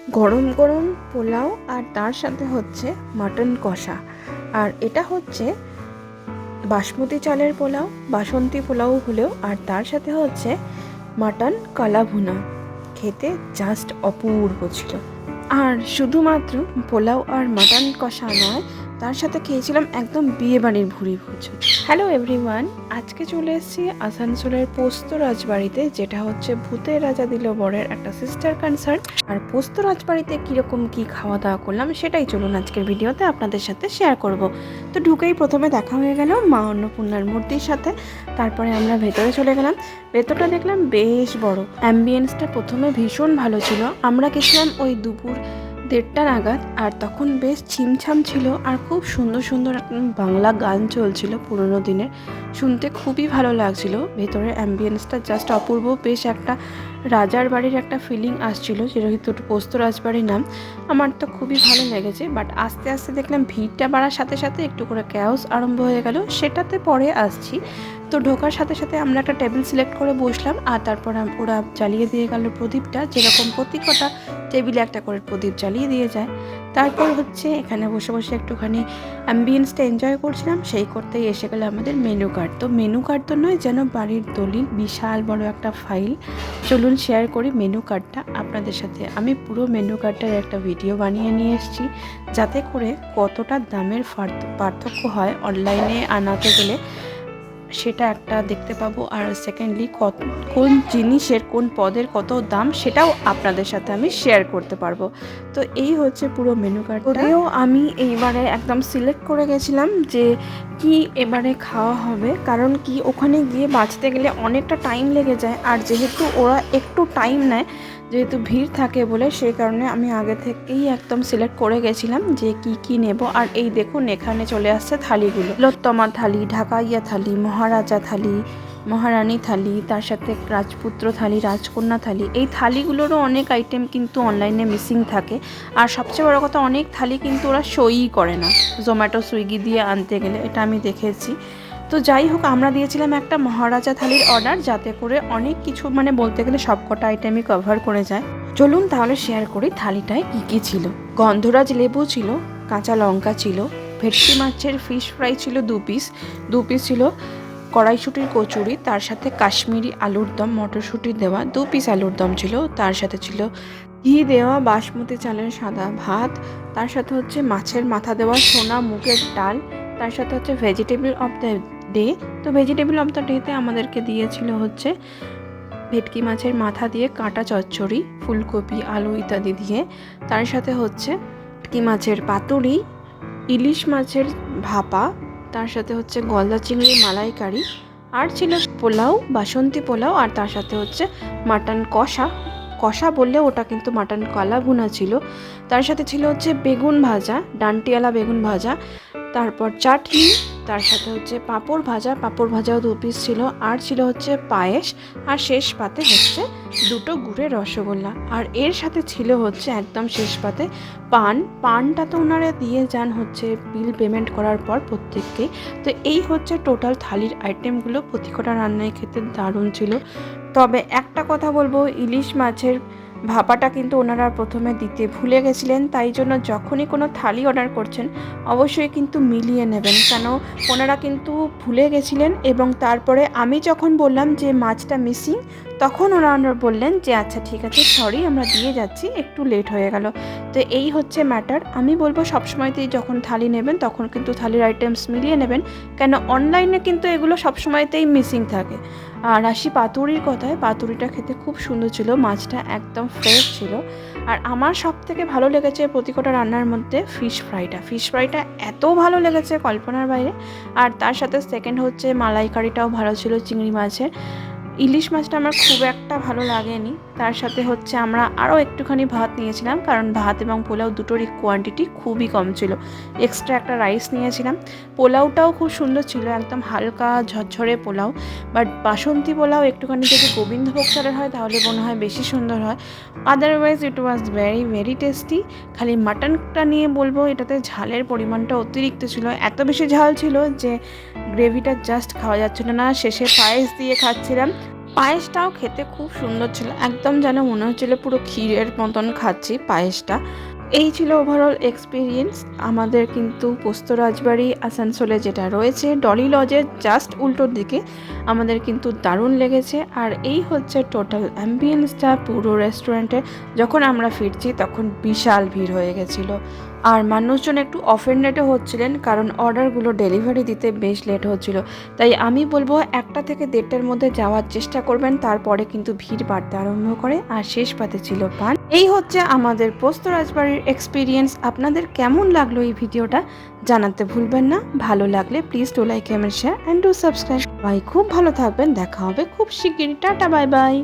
গরম গরম পোলাও আর তার সাথে হচ্ছে মাটন কষা। আর এটা হচ্ছে বাসমতি চালের পোলাও, বাসন্তী পোলাও হলেও, আর তার সাথে হচ্ছে মাটন কালা ভুনা। খেতে জাস্ট অপূর্ব ছিল। আর শুধুমাত্র পোলাও আর মাটন কষা নয়, তার সাথে খেয়েছিলাম একদম বিয়েবাড়ির ভুরি ভোজ। হ্যালো এভরিওয়ান, আজকে চলে এসেছি আসানসোলের পোস্ত রাজবাড়িতে, যেটা হচ্ছে ভূতের রাজা দিল বরের একটা সিস্টার কনসার্ট। আর পোস্ত রাজবাড়িতে কীরকম কী খাওয়া দাওয়া করলাম সেটাই চলুন আজকের ভিডিওতে আপনাদের সাথে শেয়ার করব। তো ঢুকেই প্রথমে দেখা হয়ে গেল মা অন্নপূর্ণার মূর্তির সাথে। তারপরে আমরা ভেতরে চলে গেলাম। ভেতরটা দেখলাম বেশ বড়। অ্যাম্বিয়েন্সটা প্রথমে ভীষণ ভালো ছিল। আমরা গেছিলাম ওই দুপুর 1:30 নাগাদ, আর তখন বেশ ছিমছাম ছিল আর খুব সুন্দর সুন্দর বাংলা গান চলছিল পুরোনো দিনের। শুনতে খুবই ভালো লাগছিল। ভেতরের অ্যাম্বিয়েন্সটা জাস্ট অপূর্ব। বেশ একটা রাজার বাড়ির একটা ফিলিং আসছিল, যেহেতু পোস্ত রাজবাড়ির নাম। আমার তো খুবই ভালো লেগেছে। বাট আস্তে আস্তে দেখলাম ভিড়টা বাড়ার সাথে সাথে একটু করে ক্যাওস আরম্ভ হয়ে গেল। সেটাতে পরে আসছি। তো ঢোকার সাথে সাথে আমরা একটা টেবিল সিলেক্ট করে বসলাম, আর তারপর ওরা জ্বালিয়ে দিয়ে গেল প্রদীপটা, যেরকম প্রতি কটা টেবিলে একটা করে প্রদীপ জ্বালিয়ে দিয়ে যায়। তারপর হচ্ছে এখানে বসে বসে একটুখানি অ্যাম্বিয়েন্সটা এনজয় করছিলাম। সেই করতেই এসে গেল আমাদের মেনু কার্ড। তো মেনু কার্ড তো নয়, যেন বাড়ির দলিল, বিশাল বড় একটা ফাইল। চলুন শেয়ার করি মেনু কার্ডটা আপনাদের সাথে। আমি পুরো মেনু কার্ডটার একটা ভিডিও বানিয়ে নিয়ে এসেছি, যাতে করে কতটা দামের পার্থক্য হয় অনলাইনে আনাতে গেলে সেটা একটা দেখতে পাবো। আর সেকেন্ডলি কোন জিনিসের কোন পদের কত দাম সেটাও আপনাদের সাথে আমি শেয়ার করতে পারবো। তো এই হচ্ছে পুরো মেনু কার্ড। যদিও আমি এইবারে একদম সিলেক্ট করে গেছিলাম যে কি এবারে খাওয়া হবে, কারণ কি ওখানে গিয়ে বাঁচতে গেলে অনেকটা টাইম লেগে যায়। আর যেহেতু ওরা একটু টাইম নেয়, যেহেতু ভিড় থাকে বলে, সেই কারণে আমি আগে থেকেই একদম সিলেক্ট করে গেছিলাম যে কি কি নেব। আর এই দেখুন এখানে চলে আসছে থালিগুলো। লোত্তমা থালি, ঢাকাইয়া থালি, মহারাজা থালি, মহারানী থালি, তার সাথে রাজপুত্র থালি, রাজকন্যা থালি। এই থালিগুলোরও অনেক আইটেম কিন্তু অনলাইনে মিসিং থাকে। আর সবচেয়ে বড় কথা, অনেক থালি কিন্তু ওরা সইই করে না জোম্যাটো সুইগি দিয়ে আনতে গেলে, এটা আমি দেখেছি। তো যাই হোক, আমরা দিয়েছিলাম একটা মহারাজা থালির অর্ডার, যাতে করে অনেক কিছু বলতে গেলে সব কটা আইটেমই কভার করে যায়। চলুন তাহলে শেয়ার করি থালিটায় কী কী ছিল। গন্ধরাজ লেবু ছিল, কাঁচা লঙ্কা ছিল, ভেটকি মাছের ফিশ ফ্রাই ছিল 2 পিস, 2 পিস ছিল কড়াইশুটির কচুরি, তার সাথে কাশ্মীরি আলুর দম, মটরশুঁটি দেওয়া 2 পিস আলুর দম ছিল, তার সাথে ছিল ঘি দেওয়া বাসমতি চালের সাদা ভাত, তার সাথে হচ্ছে মাছের মাথা দেওয়া সোনা মুগের ডাল, তার সাথে হচ্ছে ভেজিটেবল অফ দ্য ডে। তো ভেজিটেবল অফ দ্য ডেতে আমাদেরকে দিয়েছিল হচ্ছে ভেটকি মাছের মাথা দিয়ে কাঁটা চচ্চড়ি, ফুলকপি আলু ইত্যাদি দিয়ে, তার সাথে হচ্ছে ভেটকি মাছের পাতুরি, ইলিশ মাছের ভাপা, তার সাথে হচ্ছে গলদা চিংড়ি মালাইকারি, আর ছিল পোলাও, বাসন্তী পোলাও, আর তার সাথে হচ্ছে মাটন কষা। কষা বললে ওটা কিন্তু মাটন কালা ভুনা ছিল। তার সাথে ছিল হচ্ছে বেগুন ভাজা, ডান্টিওয়ালা বেগুন ভাজা, তারপর চাটনি, তার সাথে হচ্ছে পাঁপড় ভাজা, পাঁপড় ভাজাও 2 পিস ছিল, আর ছিল হচ্ছে পায়েস, আর শেষ পাতে হচ্ছে 2টো গুড়ের রসগোল্লা। আর এর সাথে ছিল হচ্ছে একদম শেষ পাতে পানটা তো ওনারা দিয়ে যান হচ্ছে বিল পেমেন্ট করার পর প্রত্যেককেই। তো এই হচ্ছে টোটাল থালির আইটেমগুলো। প্রতিকটা রান্নায় খেতে দারুণ ছিল। তবে একটা কথা বলবো, ইলিশ মাছের ভাপাটা কিন্তু ওনারা প্রথমে দিতে ভুলে গেছিলেন। তাই জন্য যখনই কোনো থালি অর্ডার করছেন অবশ্যই কিন্তু মিলিয়ে নেবেন, কেন ওনারা কিন্তু ভুলে গেছিলেন। এবং তারপরে আমি যখন বললাম যে মাছটা মিসিং, তখন ওনারা বললেন যে আচ্ছা ঠিক আছে, সরি আমরা দিয়ে যাচ্ছি, একটু লেট হয়ে গেল। তো এই হচ্ছে ম্যাটার। আমি বলবো সবসময়তেই যখন থালি নেবেন তখন কিন্তু থালির আইটেমস মিলিয়ে নেবেন, কেন অনলাইনে কিন্তু এগুলো সবসময়তেই মিসিং থাকে। আর আসি পাতুরির কথায়, পাতুরিটা খেতে খুব সুন্দর ছিল, মাছটা একদম ফ্রেশ ছিল। আর আমার সব থেকে ভালো লেগেছে প্রতিকটা রান্নার মধ্যে ফিশ ফ্রাইটা এত ভালো লেগেছে কল্পনার বাইরে। আর তার সাথে সেকেন্ড হচ্ছে মালাইকারিটাও ভালো ছিল চিংড়ি মাছের। ইলিশ মাছটা আমার খুব একটা ভালো লাগেনি। তার সাথে হচ্ছে আমরা আরও একটুখানি ভাত নিয়েছিলাম, কারণ ভাত এবং পোলাও দুটোরই কোয়ান্টিটি খুবই কম ছিল। এক্সট্রা একটা রাইস নিয়েছিলাম। পোলাওটাও খুব সুন্দর ছিল, একদম হালকা ঝরঝরে পোলাও। বাট বাসন্তী পোলাও একটুখানি যদি গোবিন্দভোগ চালের হয় তাহলে মনে হয় বেশি সুন্দর হয়। Otherwise it was very very tasty. খালি মাটনটা নিয়ে বলবো, এটাতে ঝালের পরিমাণটা অতিরিক্ত ছিল। এত বেশি ঝাল ছিল যে গ্রেভিটা জাস্ট খাওয়া যাচ্ছিল না। শেষে পায়েস দিয়ে খাচ্ছিলাম। পায়েসটাও খেতে খুব সুন্দর ছিল, একদম যেন মনে হচ্ছিল পুরো ক্ষীরের মতন খাচ্ছি পায়েসটা। এই ছিল ওভারঅল এক্সপিরিয়েন্স আমাদের। কিন্তু পোস্ত রাজবাড়ি আসানসোলে যেটা রয়েছে ডলি লজের জাস্ট উল্টোর দিকে, আমাদের কিন্তু দারুণ লেগেছে। আর এই হচ্ছে টোটাল অ্যাম্বিয়েন্সটা পুরো রেস্টুরেন্টে। যখন আমরা ফিরছি তখন বিশাল ভিড় হয়ে গেছিলো, আর মানুষজন একটু অফেন্ডেডও হচ্ছিলেন কারণ অর্ডারগুলো ডেলিভারি দিতে বেশ লেট হচ্ছিল। তাই আমি বলবো 1টা থেকে 1:30টার মধ্যে যাওয়ার চেষ্টা করবেন, তারপরে কিন্তু ভিড় বাড়তে আরম্ভ করে। আর শেষ পাতে ছিল পান। এই হচ্ছে আমাদের পোস্ত রাজবাড়ির এক্সপিরিয়েন্স। আপনাদের কেমন লাগলো এই ভিডিওটা জানাতে ভুলবেন না। ভালো লাগলে please do like, comment, share and do subscribe. Bye, খুব ভালো থাকবেন, দেখা হবে খুব শিগগিরই। Tata, bye by.